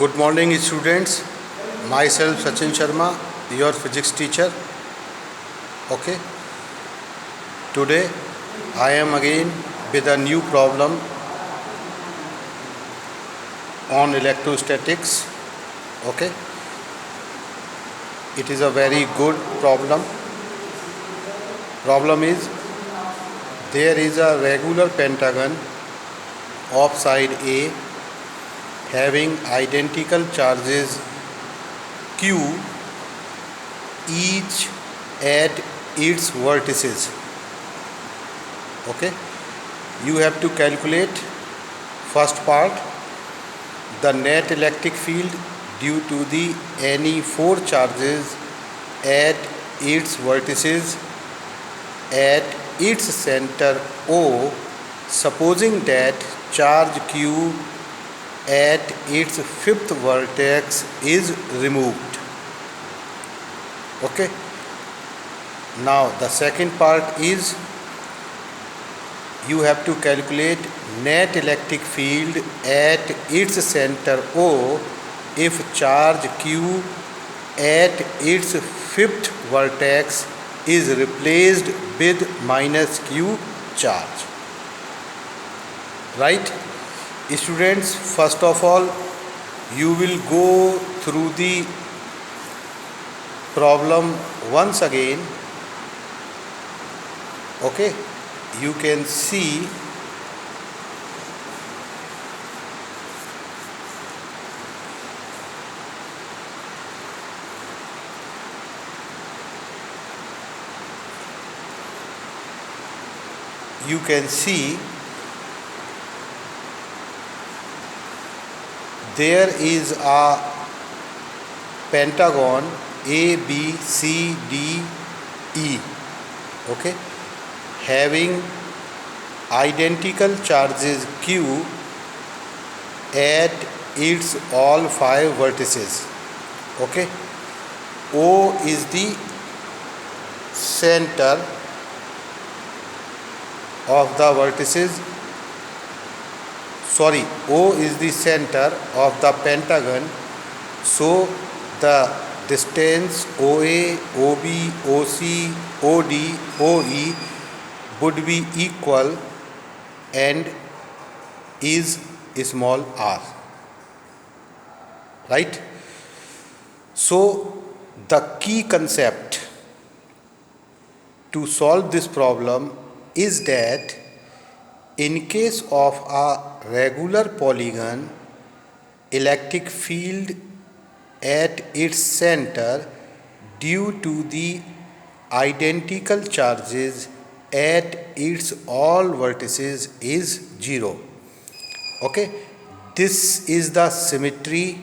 Good morning, students. Myself Sachin Sharma, your physics teacher. Okay. Today I am again with a new problem on electrostatics. Okay. It is a very good problem. Problem is there is a regular pentagon of side A having identical charges Q each at its vertices. Okay, you have to calculate first part, the net electric field due to the any four charges at its vertices at its center O, supposing that charge Q at its fifth vertex is removed. Okay, now the second part is you have to calculate net electric field at its center O if charge Q at its fifth vertex is replaced with minus Q charge. Right? Students, first of all, you will go through the problem once again. Okay, you can see there is a pentagon A, B, C, D, E, okay, having identical charges Q at its all five vertices. Okay, O is the center of the vertices. O is the center of the pentagon, so the distance OA, OB, OC, OD, OE would be equal and is small r. Right? So the key concept to solve this problem is that in case of a regular polygon, electric field at its center due to the identical charges at its all vertices is 0. Okay, this is the symmetry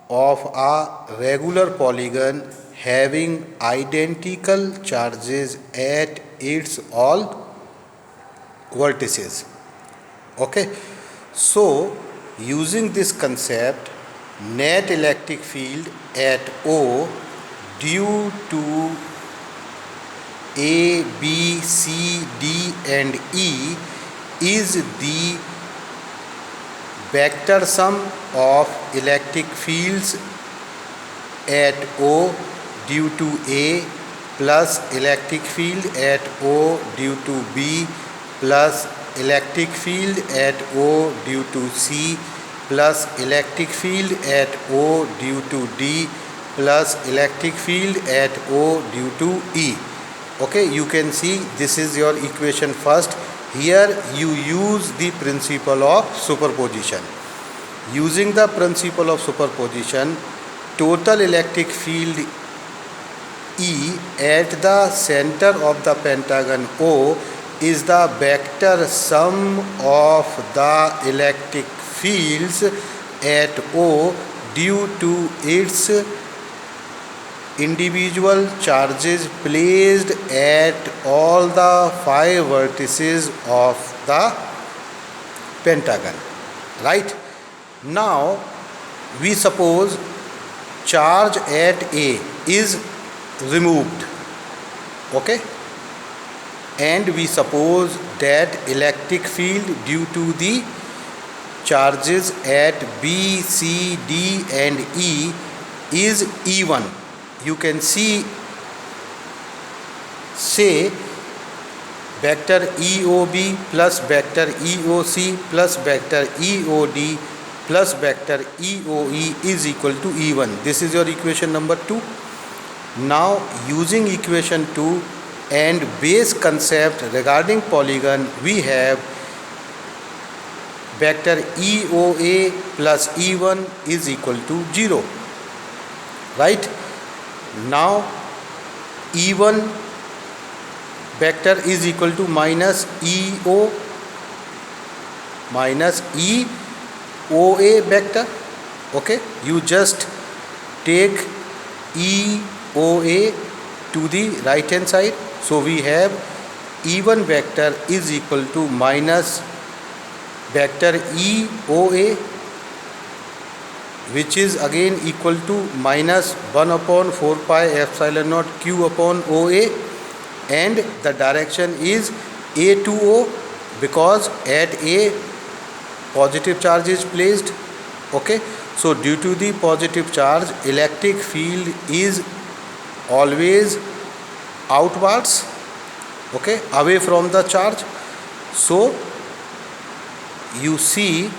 of a regular polygon having identical charges at its all vertices. Okay, so using this concept, net electric field at O due to A, B, C, D and E is the vector sum of electric fields at O due to A plus electric field at O due to B plus electric field at O due to C plus electric field at O due to D plus electric field at O due to E. Okay, you can see this is your equation first. Here you use the principle of superposition. Using the principle of superposition, total electric field E at the center of the pentagon O is the vector sum of the electric fields at O due to its individual charges placed at all the five vertices of the pentagon. Right? Now we suppose charge at A is removed. Okay, and we suppose that electric field due to the charges at B, C, D and E is even. You can see, say, vector EOB plus vector EOC plus vector EOD plus vector EOE is equal to even. This is your equation number 2. Now using equation 2 and base concept regarding polygon, we have vector EOA plus E1 is equal to 0. Right? Now E1 vector is equal to minus EO minus EOA vector. Okay, you just take EOA to the right hand side. So we have E1 vector is equal to minus vector EOA, which is again equal to minus 1 upon 4 pi epsilon naught q upon OA, and the direction is A to O because at A positive charge is placed. Okay, so due to the positive charge, electric field is always outwards, okay, away from the charge. So you see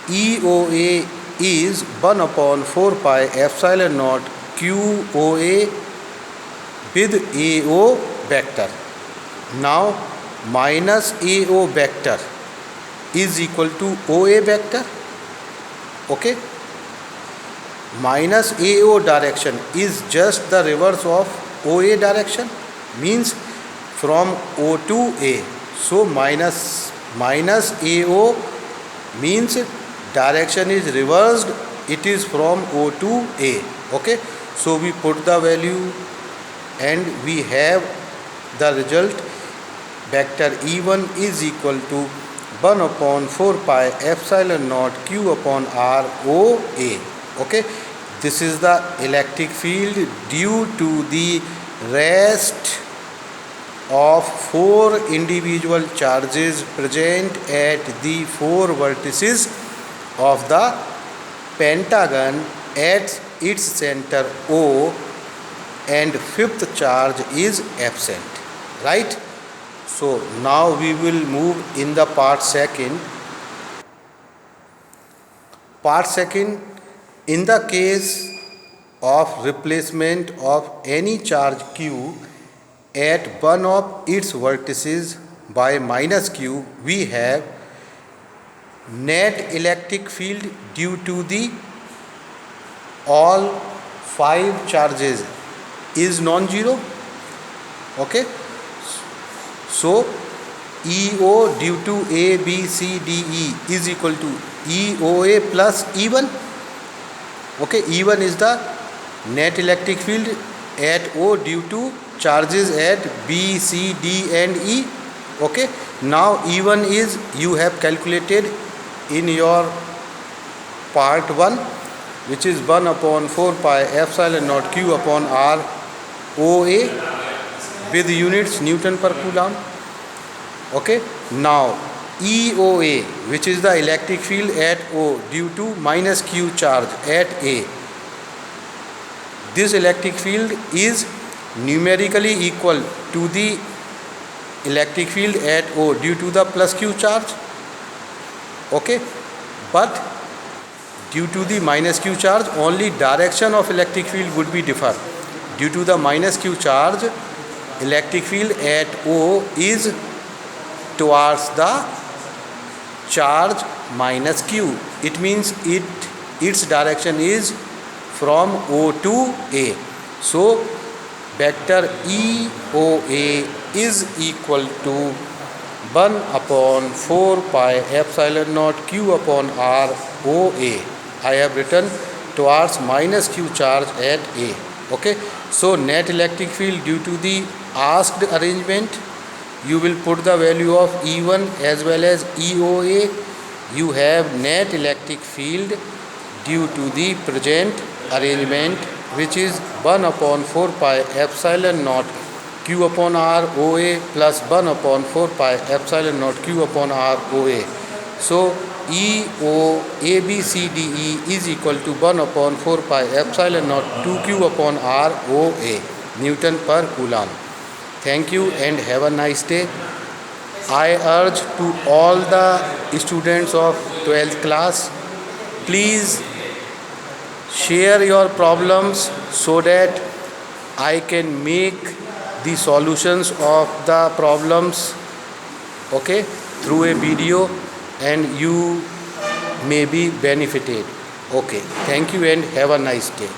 EOA is 1 upon 4 pi epsilon naught QOA with AO vector. Now minus AO vector is equal to OA vector. Okay, minus AO direction is just the reverse of OA direction, means from O to A. So minus AO means direction is reversed, it is from O to A. Okay, so we put the value and we have the result. Vector E1 is equal to 1 upon 4 pi epsilon naught q upon r OA. Okay, this is the electric field due to the rest of 4 individual charges present at the 4 vertices of the pentagon at its center O, and 5th charge is absent. Right? So now we will move in the part second. Part second, in the case of replacement of any charge q at one of its vertices by minus q, we have net electric field due to the all 5 charges is non-zero. Okay, so EO due to A, B, C, D, E is equal to EOA plus E1. Okay, E1 is the net electric field at O due to charges at B, C, D and E. Okay, now E1 is, you have calculated in your part 1, which is 1 upon 4 pi epsilon naught q upon r OA with units Newton per Coulomb. Okay, now EOA, which is the electric field at O due to minus q charge at A. This electric field is numerically equal to the electric field at O due to the plus q charge. Okay, but due to the minus q charge, only direction of electric field would be different. Due to the minus q charge, electric field at O is towards the charge minus q. It means its direction is from O to A. So vector EOA is equal to 1 upon 4 pi epsilon naught q upon r OA. I have written towards minus q charge at A. Okay, so net electric field due to the asked arrangement, you will put the value of E1 as well as EOA. You have net electric field due to the present arrangement, which is 1 upon 4 pi epsilon naught q upon r OA plus 1 upon 4 pi epsilon naught q upon r OA. So EOABCDE is equal to 1 upon 4 pi epsilon naught 2q upon r OA Newton per Coulomb. Thank you and have a nice day. I urge to all the students of 12th class, please share your problems so that I can make the solutions of the problems, okay, through a video, and you may be benefited. Okay, thank you and have a nice day.